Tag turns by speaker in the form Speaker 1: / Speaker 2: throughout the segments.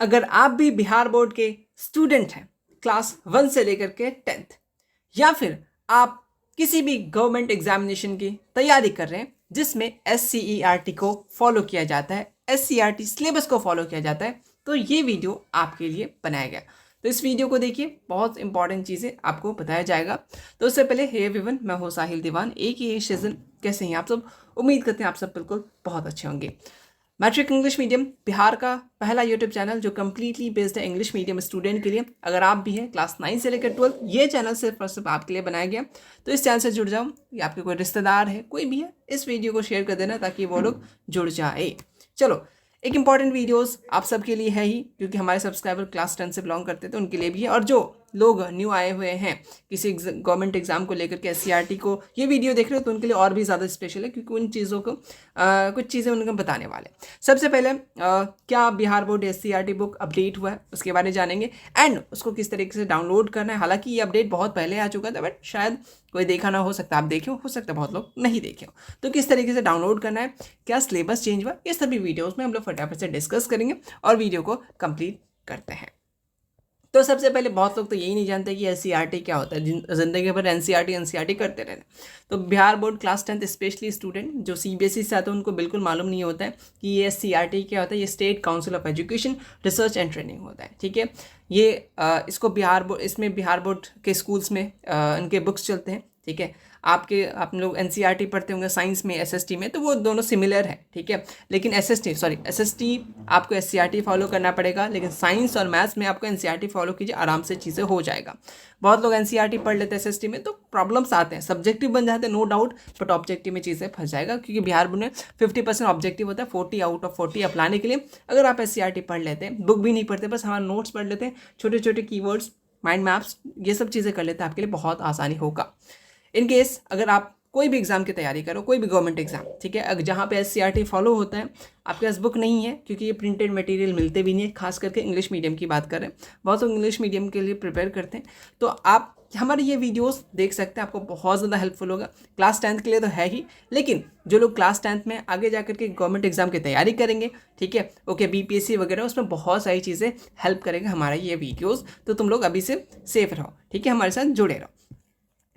Speaker 1: अगर आप भी बिहार बोर्ड के स्टूडेंट हैं क्लास 1 से लेकर के 10th, या फिर आप किसी भी गवर्नमेंट एग्जामिनेशन की तैयारी कर रहे हैं जिसमें SCERT को फॉलो किया जाता है, SCERT सिलेबस को फॉलो किया जाता है, तो ये वीडियो आपके लिए बनाया गया। तो इस वीडियो को देखिए, बहुत इंपॉर्टेंट चीज़ें आपको बताया जाएगा। तो उससे पहले हे एवरीवन, मैं हूं साहिल दीवान AKA शिजन। कैसे हैं आप सब? उम्मीद करते हैं आप सब बिल्कुल बहुत अच्छे होंगे। मैट्रिक इंग्लिश मीडियम बिहार का पहला यूट्यूब चैनल जो कम्प्लीटली बेस्ड है इंग्लिश मीडियम स्टूडेंट के लिए। अगर आप भी हैं क्लास 9 से लेकर 12, ये चैनल सिर्फ और सिर्फ आपके लिए बनाया गया। तो इस चैनल से जुड़ जाओ, या आपके कोई रिश्तेदार है, कोई भी है, इस वीडियो को शेयर कर देना ताकि वो लोग जुड़ जाए। चलो, एक इंपॉर्टेंट वीडियोस आप सबके लिए है ही, क्योंकि हमारे सब्सक्राइबर क्लास 10 से बिलोंग करते थे, उनके लिए भी है। और जो लोग न्यू आए हुए हैं किसी गवर्नमेंट एग्जाम को लेकर के, SCERT को ये वीडियो देख रहे हो, तो उनके लिए और भी ज़्यादा स्पेशल है, क्योंकि उन चीज़ों को कुछ चीज़ें उनको बताने वाले। सबसे पहले क्या Bihar board SCERT book update हुआ है उसके बारे में जानेंगे, एंड उसको किस तरीके से डाउनलोड करना है। हालांकि ये अपडेट बहुत पहले आ चुका था, बट शायद कोई देखा ना, हो सकता है आप देखे हो सकता है बहुत लोग नहीं देखे हो। तो किस तरीके से डाउनलोड करना है, क्या सिलेबस चेंज हुआ, ये सभी वीडियोस में हम लोग फटाफट से डिस्कस करेंगे और वीडियो को कंप्लीट करते हैं। तो सबसे पहले बहुत लोग तो यही नहीं जानते कि SCERT क्या होता है, जिंदगी भर NCERT करते रहते। तो Bihar board class 10 specially student जो CBSE से आते हैं, उनको बिल्कुल मालूम नहीं होता है कि ये SCERT क्या होता है। ये state council of education research and training होता है, ठीक है। ये इसको इसमें बिहार बोर्ड के स्कूल्स में इनके बुक्स चलते हैं, ठीक है। आप लोग NCERT पढ़ते होंगे साइंस में, SST में, तो वो दोनों सिमिलर है, ठीक है। लेकिन SST आपको SCERT फॉलो करना पड़ेगा, लेकिन साइंस और मैथ्स में आपको NCERT फॉलो कीजिए, आराम से चीज़ें हो जाएगा। बहुत लोग NCERT पढ़ लेते हैं SST में, तो प्रॉब्लम्स आते हैं, सब्जेक्टिव बन जाते हैं नो डाउट, बट ऑब्जेक्टिव में चीज़ें फंस जाएगा, क्योंकि बिहार बोर्ड में 50% ऑब्जेक्टिव होता है, 40 आउट ऑफ 40 अप्लाने के लिए। अगर आप SCERT पढ़ लेते हैं, बुक भी नहीं पढ़ते, बस हमारा नोट्स पढ़ लेते हैं, छोटे छोटे कीवर्ड्स, माइंड मैप्स, ये सब चीज़ें कर लेते हैं, आपके लिए बहुत आसानी होगा। इन केस अगर आप कोई भी एग्जाम की तैयारी करो, कोई भी गवर्नमेंट एग्जाम, ठीक है, अगर जहाँ पे SCERT फॉलो होता है, आपके पास बुक नहीं है, क्योंकि ये प्रिंटेड मटेरियल मिलते भी नहीं है, खास करके इंग्लिश मीडियम की बात करें, बहुत लोग इंग्लिश मीडियम के लिए प्रिपेयर करते हैं, तो आप हमारे ये वीडियोस देख सकते हैं, आपको बहुत ज़्यादा हेल्पफुल होगा। क्लास 10th के लिए तो है ही, लेकिन जो लोग क्लास 10th में आगे जाकर के गवर्नमेंट एग्जाम की तैयारी करेंगे, ठीक है, ओके, BPSC वगैरह, उसमें बहुत सारी चीज़ें हेल्प करेगा हमारा ये वीडियोज़। तो तुम लोग अभी से सेफ रहो, ठीक है, हमारे साथ जुड़े रहो।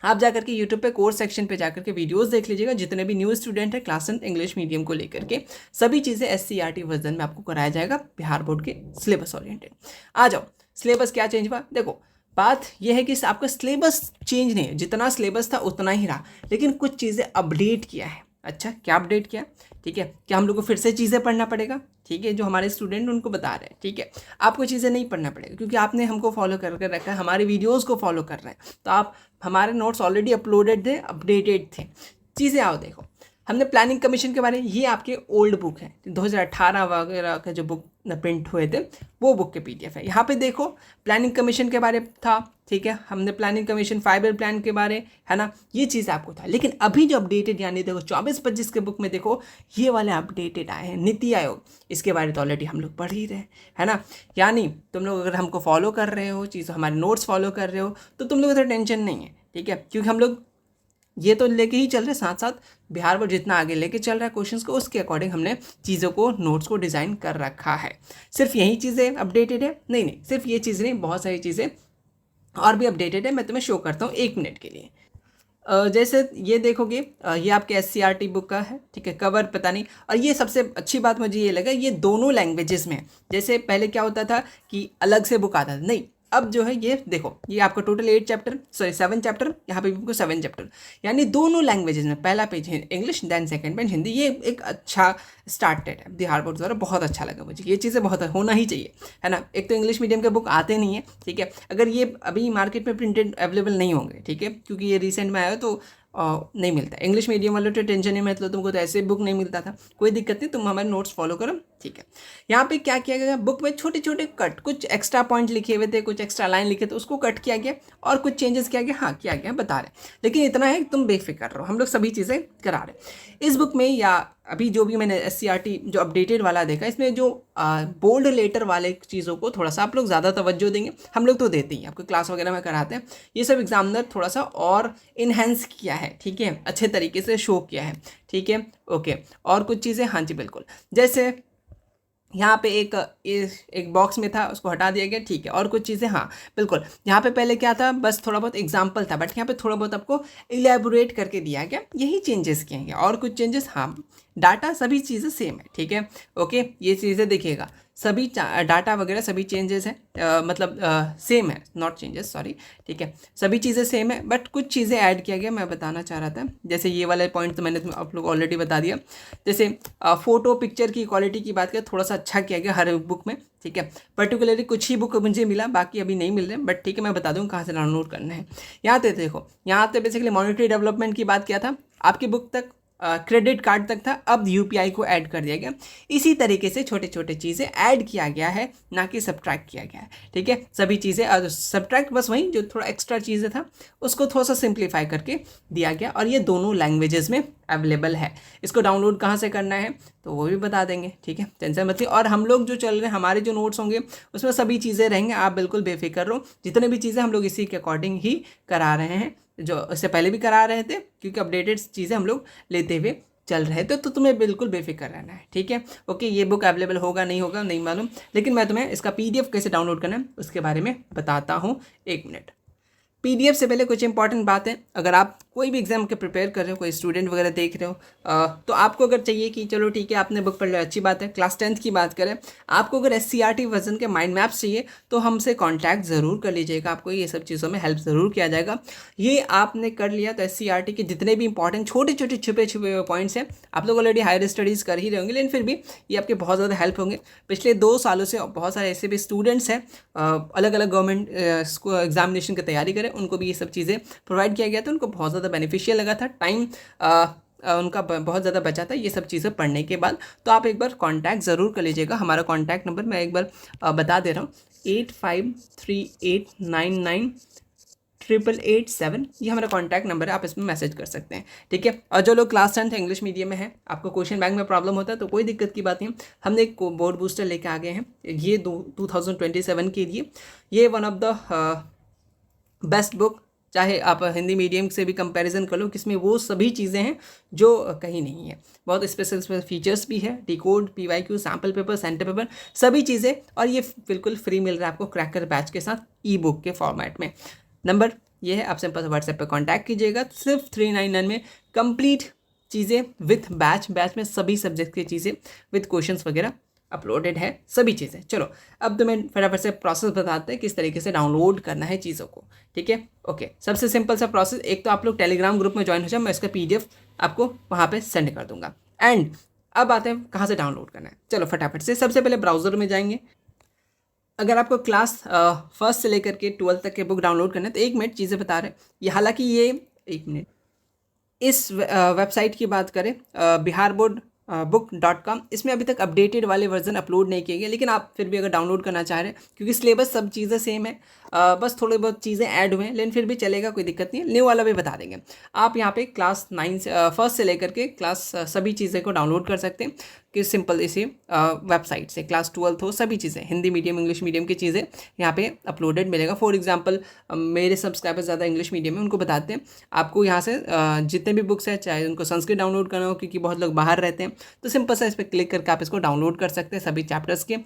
Speaker 1: आप जाकर के यूट्यूब पे कोर्स सेक्शन पे जाकर के वीडियोस देख लीजिएगा, जितने भी न्यू स्टूडेंट है क्लास 10 इंग्लिश मीडियम को लेकर के, सभी चीज़ें SCERT वर्जन में आपको कराया जाएगा, बिहार बोर्ड के सिलेबस ओरिएंटेड। आ जाओ, सिलेबस क्या चेंज हुआ, देखो बात यह है कि आपका सिलेबस चेंज नहीं है, जितना सिलेबस था उतना ही रहा, लेकिन कुछ चीज़ें अपडेट किया है। अच्छा, क्या अपडेट किया, ठीक है, क्या हम लोग को फिर से चीज़ें पढ़ना पड़ेगा, ठीक है, जो हमारे स्टूडेंट उनको बता रहे हैं, ठीक है। आपको चीज़ें नहीं पढ़ना पड़ेगा, क्योंकि आपने हमको फॉलो करके रखा है, हमारे वीडियोस को फॉलो कर रहे हैं, तो आप हमारे नोट्स ऑलरेडी अपलोडेड थे, अपडेटेड थे। चीज़ें आओ देखो, हमने प्लानिंग कमीशन के बारे में, ये आपके ओल्ड बुक है, 2018 वगैरह का जो बुक प्रिंट हुए थे, वो बुक के PDF है। यहाँ पे देखो प्लानिंग कमीशन के बारे था, ठीक है, हमने प्लानिंग कमीशन 5 ईयर प्लान के बारे, है ना, ये चीज़ आपको था। लेकिन अभी जो अपडेटेड, यानी देखो 24-25 के बुक में देखो, ये वाले अपडेटेड आए हैं। नीति आयोग, इसके बारे तो ऑलरेडी हम लोग पढ़ ही रहे, है ना। यानी तुम लोग अगर हमको फॉलो कर रहे हो, चीज़ हमारे नोट्स फॉलो कर रहे हो, तो तुम लोग तो टेंशन नहीं है, ठीक है, क्योंकि हम लोग ये तो लेके ही चल रहे, साथ साथ बिहार बोर्ड जितना आगे लेके चल रहा है क्वेश्चंस को, उसके अकॉर्डिंग हमने चीज़ों को, नोट्स को डिज़ाइन कर रखा है। सिर्फ यही चीज़ें अपडेटेड है? नहीं, सिर्फ ये चीज़ें नहीं, बहुत सारी चीज़ें और भी अपडेटेड है। मैं तुम्हें शो करता हूँ 1 मिनट के लिए। जैसे ये देखोगे, ये आपके SCERT बुक का है, ठीक है, कवर पता नहीं। और ये सबसे अच्छी बात मुझे ये लगा, ये दोनों लैंग्वेजेस में है। जैसे पहले क्या होता था कि अलग से बुक आता था, नहीं, अब जो है ये देखो, ये आपका टोटल 7 चैप्टर, यहाँ पे भी 7 चैप्टर, यानी दोनों लैंग्वेजेस में। पहला पेज है English, then second page Hindi. ये एक अच्छा स्टार्टेड है बिहार बोर्ड द्वारा, बहुत अच्छा लगा मुझे, ये चीज़ें बहुत होना ही चाहिए, है ना। एक तो इंग्लिश मीडियम के बुक आते नहीं है, ठीक है, अगर ये अभी मार्केट में प्रिंटेड अवेलेबल नहीं होंगे, ठीक है, क्योंकि ये रिसेंट में आया तो नहीं मिलता। इंग्लिश मीडियम वाले तो टेंशन नहीं, मतलब तुमको तो ऐसे बुक नहीं मिलता था, कोई दिक्कत नहीं, तुम हमारे नोट्स फॉलो करो, ठीक है। यहाँ पे क्या किया गया, बुक में छोटे छोटे कट, कुछ एक्स्ट्रा पॉइंट लिखे हुए थे, कुछ एक्स्ट्रा लाइन लिखे थे, उसको कट किया गया और कुछ चेंजेस किया गया, हाँ किया गया, बता रहे। लेकिन इतना है कि तुम बेफिक्र रहो, हम लोग सभी चीज़ें करा रहे इस बुक में। या अभी जो भी मैंने SCERT जो अपडेटेड वाला देखा, इसमें जो बोल्ड लेटर वाले चीज़ों को थोड़ा सा आप लोग ज़्यादा तवज्जो देंगे। हम लोग तो देते ही, आपको क्लास वगैरह में कराते हैं, ये सब एग्जामिनर थोड़ा सा और इन्हेंस किया है, ठीक है, अच्छे तरीके से शो किया है, ठीक है, ओके। और कुछ चीज़ें, हाँ जी बिल्कुल, जैसे यहाँ पे एक बॉक्स में था, उसको हटा दिया गया, ठीक है। और कुछ चीज़ें, हाँ बिल्कुल, यहाँ पे पहले क्या था, बस थोड़ा बहुत एग्जाम्पल था, बट यहाँ पे थोड़ा बहुत आपको इलेबोरेट करके दिया गया, यही चेंजेस किए हैं। और कुछ चेंजेस, हाँ, डाटा सभी चीज़ें सेम है, ठीक है, ओके, ये चीज़ें देखिएगा, सभी डाटा वगैरह सभी चेंजेस हैं, मतलब सेम है, नॉट चेंजेस, सॉरी, ठीक है, सभी चीज़ें सेम है, बट कुछ चीज़ें ऐड किया गया, मैं बताना चाह रहा था। जैसे ये वाला पॉइंट तो मैंने आप लोग ऑलरेडी बता दिया। जैसे फोटो पिक्चर की क्वालिटी की बात करें, थोड़ा सा अच्छा किया गया हर बुक में, ठीक है। पर्टिकुलरली कुछ ही बुक मुझे मिला, बाकी अभी नहीं मिल रहे, बट ठीक है, मैं बता दूँ कहाँ से डाउनलोड करना है। यहाँ पे देखो, यहाँ पे बेसिकली मॉनेटरी डेवलपमेंट की बात किया था, आपकी बुक तक क्रेडिट कार्ड तक था, अब यूपीआई को ऐड कर दिया गया। इसी तरीके से छोटे छोटे चीज़ें ऐड किया गया है, ना कि सब्ट्रैक्ट किया गया है, ठीक है। सभी चीज़ें, सब्ट्रैक्ट बस वही जो थोड़ा एक्स्ट्रा चीज़ें था उसको थोड़ा सा सिंप्लीफाई करके दिया गया, और ये दोनों लैंग्वेजेस में अवेलेबल है। इसको डाउनलोड कहाँ से करना है तो वो भी बता देंगे, ठीक है, टेंशन मत लीजिए। और हम लोग जो चल रहे हैं, हमारे जो नोट्स होंगे उसमें सभी चीज़ें रहेंगे, आप बिल्कुल बेफिक्र रहो। जितने भी चीज़ें हम लोग इसी के अकॉर्डिंग ही करा रहे हैं, जो इससे पहले भी करा रहे थे, क्योंकि अपडेटेड चीज़ें हम लोग लेते हुए चल रहे थे, तो तुम्हें बिल्कुल बेफिक्र रहना है, ठीक है, ओके। ये बुक अवेलेबल होगा नहीं होगा नहीं मालूम, लेकिन मैं तुम्हें इसका पीडीएफ कैसे डाउनलोड करना है उसके बारे में बताता हूँ, 1 मिनट। पीडीएफ से पहले कुछ इंपॉर्टेंट बात है, अगर आप कोई भी एग्जाम के प्रिपेयर कर रहे हो, कोई स्टूडेंट वगैरह देख रहे हो, तो आपको अगर चाहिए कि चलो ठीक है आपने बुक पढ़ लिया, अच्छी बात है, क्लास 10th की बात करें, आपको अगर SCRT वर्जन के माइंड मैप्स चाहिए तो हमसे कांटेक्ट ज़रूर कर लीजिएगा, आपको ये सब चीज़ों में हेल्प ज़रूर किया जाएगा। ये आपने कर लिया तो SCRT के जितने भी इंपॉर्टेंट छोटे छोटे छुपे छुपे हुए पॉइंट्स हैं, आप लोग ऑलरेडी हायर स्टडीज़ कर ही रहे होंगे, लेकिन फिर भी ये आपके बहुत ज़्यादा हेल्प होंगे। पिछले 2 सालों से बहुत सारे ऐसे भी स्टूडेंट्स हैं, अलग अलग गवर्नमेंट एग्जामिनेशन की तैयारी करें, उनको भी ये सब चीज़ें प्रोवाइड किया गया था, उनको बहुत ज़्यादा बेनिफिशियल लगा था, टाइम उनका बहुत ज़्यादा बचा था ये सब चीज़ें पढ़ने के बाद। तो आप एक बार कांटेक्ट ज़रूर कर लीजिएगा। हमारा कांटेक्ट नंबर मैं एक बार बता दे रहा हूँ, 8538998887, ये हमारा कॉन्टैक्ट नंबर है, आप इसमें मैसेज कर सकते हैं, ठीक है। और जो लोग क्लास 10th इंग्लिश मीडियम में है, आपको क्वेश्चन बैंक में प्रॉब्लम होता है तो कोई दिक्कत की बात नहीं, हमने एक बोर्ड बूस्टर लेके आ गए हैं, ये 2027 के लिए ये one of the best book, चाहे आप हिंदी मीडियम से भी कंपैरिजन कर लो, किसमें वो सभी चीज़ें हैं जो कहीं नहीं है, बहुत स्पेशल फीचर्स भी है, decode, PYQ, sample paper, centre paper, सभी चीज़ें, और ये बिल्कुल फ्री मिल रहा है आपको क्रैकर बैच के साथ ई बुक के फॉर्मेट में। नंबर ये है, आप सिंपल व्हाट्सएप पे कांटेक्ट कीजिएगा, सिर्फ 399 में कंप्लीट चीज़ें विथ बैच में सभी सब्जेक्ट की चीज़ें विथ क्वेश्चंस वगैरह अपलोडेड है, सभी चीज़ें। चलो अब तो मैं फटाफट से प्रोसेस बताते हैं किस तरीके से डाउनलोड करना है चीज़ों को, ठीक है, ओके। सबसे सिंपल सा प्रोसेस, एक तो आप लोग टेलीग्राम ग्रुप में ज्वाइन हो जाए, मैं इसका PDF आपको वहाँ पे सेंड कर दूंगा। एंड अब आते हैं कहाँ से डाउनलोड करना है, चलो फटाफट से। सबसे पहले ब्राउज़र में जाएंगे, अगर आपको क्लास फर्स्ट से लेकर के 12th तक के बुक डाउनलोड करना है तो 1 मिनट चीज़ें बता रहे हैं ये, हालांकि ये 1 मिनट, इस वेबसाइट की बात करें biharboard.com, इसमें अभी तक अपडेटेड वाले वर्जन अपलोड नहीं किए गए, लेकिन आप फिर भी अगर डाउनलोड करना चाह रहे हैं, क्योंकि सिलेबस सब चीज़ें सेम है, बस थोड़ी बहुत चीज़ें ऐड हुए हैं, लेकिन फिर भी चलेगा, कोई दिक्कत नहीं है, न्यू वाला भी बता देंगे। आप यहाँ पे क्लास 9 से फर्स्ट से लेकर के क्लास सभी चीज़ें को डाउनलोड कर सकते हैं कि सिंपल इसी वेबसाइट से, क्लास 12th हो, सभी चीज़ें हिंदी मीडियम इंग्लिश मीडियम की चीज़ें यहाँ पे अपलोडेड मिलेगा। फॉर एग्जांपल मेरे सब्सक्राइबर ज़्यादा इंग्लिश मीडियम में, उनको बताते हैं आपको यहाँ से जितने भी बुक्स हैं, चाहे उनको संस्कृत डाउनलोड करना हो क्योंकि बहुत लोग बाहर रहते हैं, तो सिंपल सा इस पर क्लिक करके आप इसको डाउनलोड कर सकते हैं, सभी चैप्टर्स के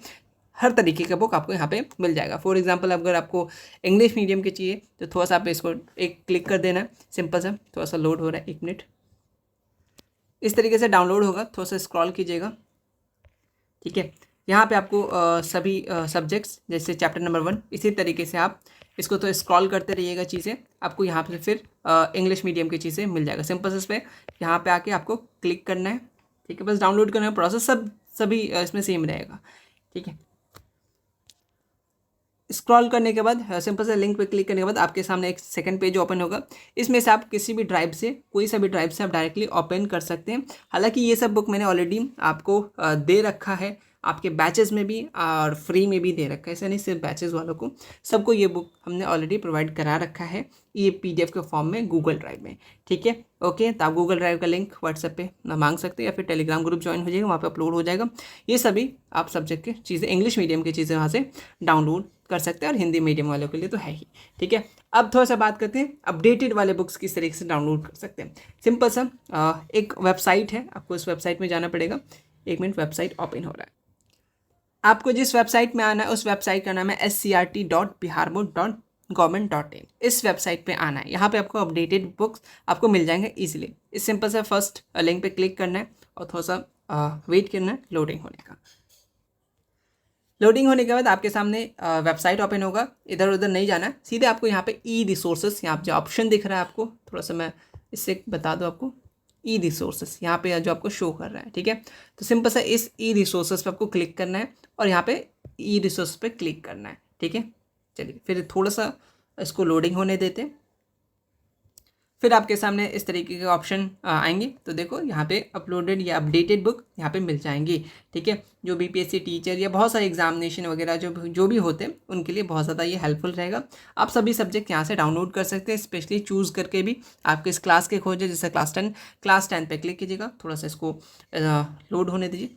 Speaker 1: हर तरीके का बुक आपको यहाँ पे मिल जाएगा। फॉर एग्जांपल अगर आपको इंग्लिश मीडियम के चाहिए तो थोड़ा सा आप इसको एक क्लिक कर देना है, सिंपल सा, थोड़ा सा लोड हो रहा है, 1 मिनट, इस तरीके से डाउनलोड होगा, थोड़ा सा स्क्रॉल कीजिएगा, ठीक है। यहाँ पे आपको सभी सब्जेक्ट्स जैसे चैप्टर नंबर 1, इसी तरीके से आप इसको तो स्क्रॉल करते रहिएगा, चीज़ें आपको यहाँ पे फिर इंग्लिश मीडियम की चीज़ें मिल जाएगा। सिंपल से इस पर यहाँ पे आके आपको क्लिक करना है, ठीक है, बस डाउनलोड करना है, प्रोसेस सभी इसमें सेम रहेगा, ठीक है। स्क्रॉल करने के बाद सिंपल से लिंक पे क्लिक करने के बाद आपके सामने एक सेकंड पेज ओपन होगा, इसमें से आप किसी भी ड्राइव से, कोई सा भी ड्राइव से आप डायरेक्टली ओपन कर सकते हैं। हालांकि ये सब बुक मैंने ऑलरेडी आपको दे रखा है, आपके बैचेस में भी और फ्री में भी दे रखा है, ऐसा नहीं सिर्फ बैचेस वालों को, सबको ये बुक हमने ऑलरेडी प्रोवाइड करा रखा है ये PDF के फॉर्म में गूगल ड्राइव में, ठीक है, ओके। तो आप गूगल ड्राइव का लिंक व्हाट्सएप पे मांग सकते हैं या फिर टेलीग्राम ग्रुप ज्वाइन हो जाएगा, वहाँ पे अपलोड हो जाएगा, ये सभी आप सब्जेक्ट की चीज़ें, इंग्लिश मीडियम की चीज़ें वहाँ से डाउनलोड कर सकते हैं, और हिंदी मीडियम वालों के लिए तो है ही, ठीक है। अब थोड़ा सा बात करते हैं अपडेटेड वाले बुक्स किस तरीके से डाउनलोड कर सकते हैं। सिंपल सा एक वेबसाइट है, आपको इस वेबसाइट में जाना पड़ेगा, 1 मिनट, वेबसाइट ओपन हो रहा है, आपको जिस वेबसाइट में आना है उस वेबसाइट का नाम है scrt.biharboard.government.in। इस वेबसाइट पे आना है, यहाँ पे आपको अपडेटेड बुक्स आपको मिल जाएंगे इजीली। इस सिंपल से फर्स्ट लिंक पे क्लिक करना है और थोड़ा सा वेट करना है लोडिंग होने का। लोडिंग होने के बाद आपके सामने वेबसाइट ओपन होगा। इधर उधर नहीं जाना है, सीधे आपको यहाँ पे ई रिसोर्सेस, यहाँ पे जो ऑप्शन दिख रहा है आपको, थोड़ा सा मैं इससे बता दूँ आपको, ई रिसोर्सेस यहाँ पे जो आपको शो कर रहा है, ठीक है। तो सिंपल सा इस ई रिसोर्सेस पे आपको क्लिक करना है और यहाँ पे ई रिसोर्स पे क्लिक करना है, ठीक है। चलिए फिर थोड़ा सा इसको लोडिंग होने देते हैं। फिर आपके सामने इस तरीके के ऑप्शन आएंगे। तो देखो यहाँ पे अपलोडेड या अपडेटेड बुक यहाँ पे मिल जाएंगी, ठीक है। जो बीपीएससी टीचर या बहुत सारे एग्जामिनेशन वगैरह जो भी होते हैं उनके लिए बहुत ज़्यादा ये हेल्पफुल रहेगा। आप सभी सब्जेक्ट यहाँ से डाउनलोड कर सकते हैं, स्पेशली चूज़ करके भी आपके इस क्लास के खोजे, जैसे क्लास 10 पे क्लिक कीजिएगा। थोड़ा सा इसको लोड होने दीजिए।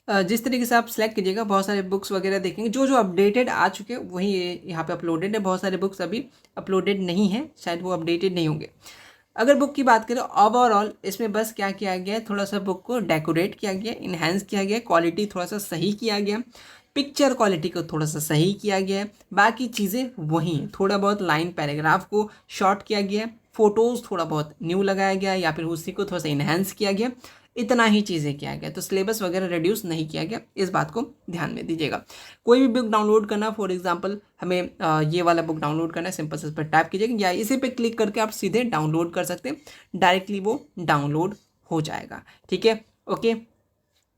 Speaker 1: जिस तरीके से आप सिलेक्ट कीजिएगा बहुत सारे बुक्स वगैरह देखेंगे, जो अपडेटेड आ चुके हैं वही यहाँ पे अपलोडेड है। बहुत सारे बुक्स अभी अपलोडेड नहीं है, शायद वो अपडेटेड नहीं होंगे। अगर बुक की बात करें ओवरऑल, इसमें बस क्या किया गया है, थोड़ा सा बुक को डेकोरेट किया गया, इन्हेंस किया गया, क्वालिटी थोड़ा सा सही किया गया, पिक्चर क्वालिटी को थोड़ा सा सही किया गया है, बाकी चीज़ें वही हैं। थोड़ा बहुत लाइन पैराग्राफ को शॉर्ट किया गया है, फोटोज़ थोड़ा बहुत न्यू लगाया गया या फिर उसी को थोड़ा सा इन्हेंस किया गया, इतना ही चीज़ें किया गया। तो सिलेबस वगैरह रिड्यूस नहीं किया गया, इस बात को ध्यान में दीजिएगा। कोई भी बुक डाउनलोड करना, फॉर एग्जांपल हमें ये वाला बुक डाउनलोड करना है, सिंपल से इस पर टैप कीजिएगा या इसी पे क्लिक करके आप सीधे डाउनलोड कर सकते हैं, डायरेक्टली वो डाउनलोड हो जाएगा, ठीक है। ओके,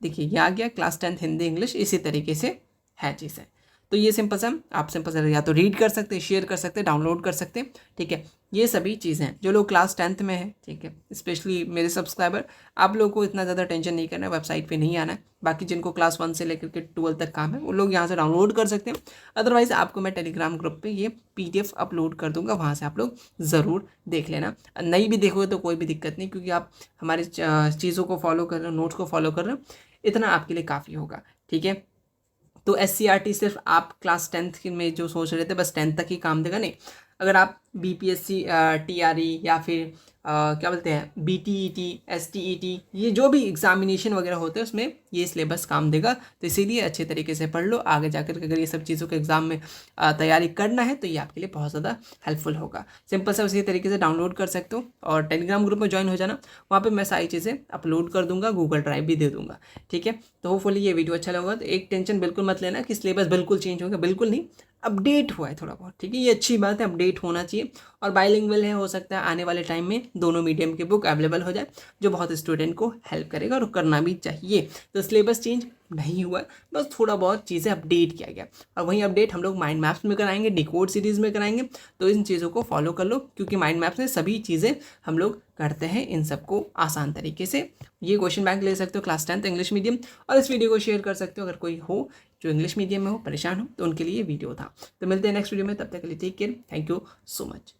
Speaker 1: देखिए ये आ गया क्लास 10 हिंदी इंग्लिश, इसी तरीके से है चीज़ें। तो ये सिंपल से आप सिंपल से या तो रीड कर सकते हैं, शेयर कर सकते हैं, डाउनलोड कर सकते हैं, ठीक है। ये सभी चीज़ें हैं जो लोग क्लास 10th में हैं, ठीक है, स्पेशली मेरे सब्सक्राइबर, आप लोगों को इतना ज़्यादा टेंशन नहीं करना है, वेबसाइट पे नहीं आना है। बाकी जिनको क्लास 1 से लेकर के 12 तक काम है वो लोग यहाँ से डाउनलोड कर सकते हैं। अदरवाइज़ आपको मैं टेलीग्राम ग्रुप पे ये PDF अपलोड कर दूंगा, वहाँ से आप लोग ज़रूर देख लेना। नहीं भी देखोगे तो कोई भी दिक्कत नहीं, क्योंकि आप हमारी चीज़ों को फॉलो कर रहे हो, नोट्स को फॉलो कर रहे हो, इतना आपके लिए काफ़ी होगा, ठीक है। तो SCRT सिर्फ आप क्लास 10th में जो सोच रहे थे बस 10th तक ही काम देगा, नहीं। अगर आप BPSC TRE या फिर क्या बोलते हैं BTET STET, ये जो भी एग्जामिनेशन वगैरह होते हैं उसमें ये सिलेबस काम देगा। तो इसीलिए अच्छे तरीके से पढ़ लो, आगे जाकर के अगर ये सब चीज़ों के एग्ज़ाम में तैयारी करना है तो ये आपके लिए बहुत ज़्यादा हेल्पफुल होगा। सिंपल से उसी तरीके से डाउनलोड कर सकते हो और टेलीग्राम ग्रुप में ज्वाइन हो जाना, वहाँ पर मैं सारी चीज़ें अपलोड कर दूँगा, गूगल ड्राइव भी दे दूँगा, ठीक है। तो होपफुली ये वीडियो अच्छा लगा। तो एक टेंशन बिल्कुल मत लेना कि सिलेबस बिल्कुल चेंज हो गया, बिल्कुल नहीं, अपडेट हुआ है थोड़ा बहुत, ठीक है। ये अच्छी बात है, अपडेट होना चाहिए। और बाइलिंगुअल है, हो सकता है आने वाले टाइम में दोनों मीडियम के बुक अवेलेबल हो जाए, जो बहुत स्टूडेंट को हेल्प करेगा और करना भी चाहिए। तो सिलेबस चेंज नहीं हुआ, बस थोड़ा बहुत चीज़ें अपडेट किया गया। और वही अपडेट हम लोग माइंड मैप्स में कराएंगे, डिकोड सीरीज़ में कराएंगे। तो इन चीज़ों को फॉलो कर लो, क्योंकि माइंड मैप्स में सभी चीज़ें हम लोग करते हैं, इन सबको आसान तरीके से। ये क्वेश्चन बैंक ले सकते हो क्लास 10th इंग्लिश मीडियम, और इस वीडियो को शेयर कर सकते हो अगर कोई हो जो इंग्लिश मीडियम में हो, परेशान हो, तो उनके लिए वीडियो था। तो मिलते हैं नेक्स्ट वीडियो में, तब तक के लिए take care, thank you so much.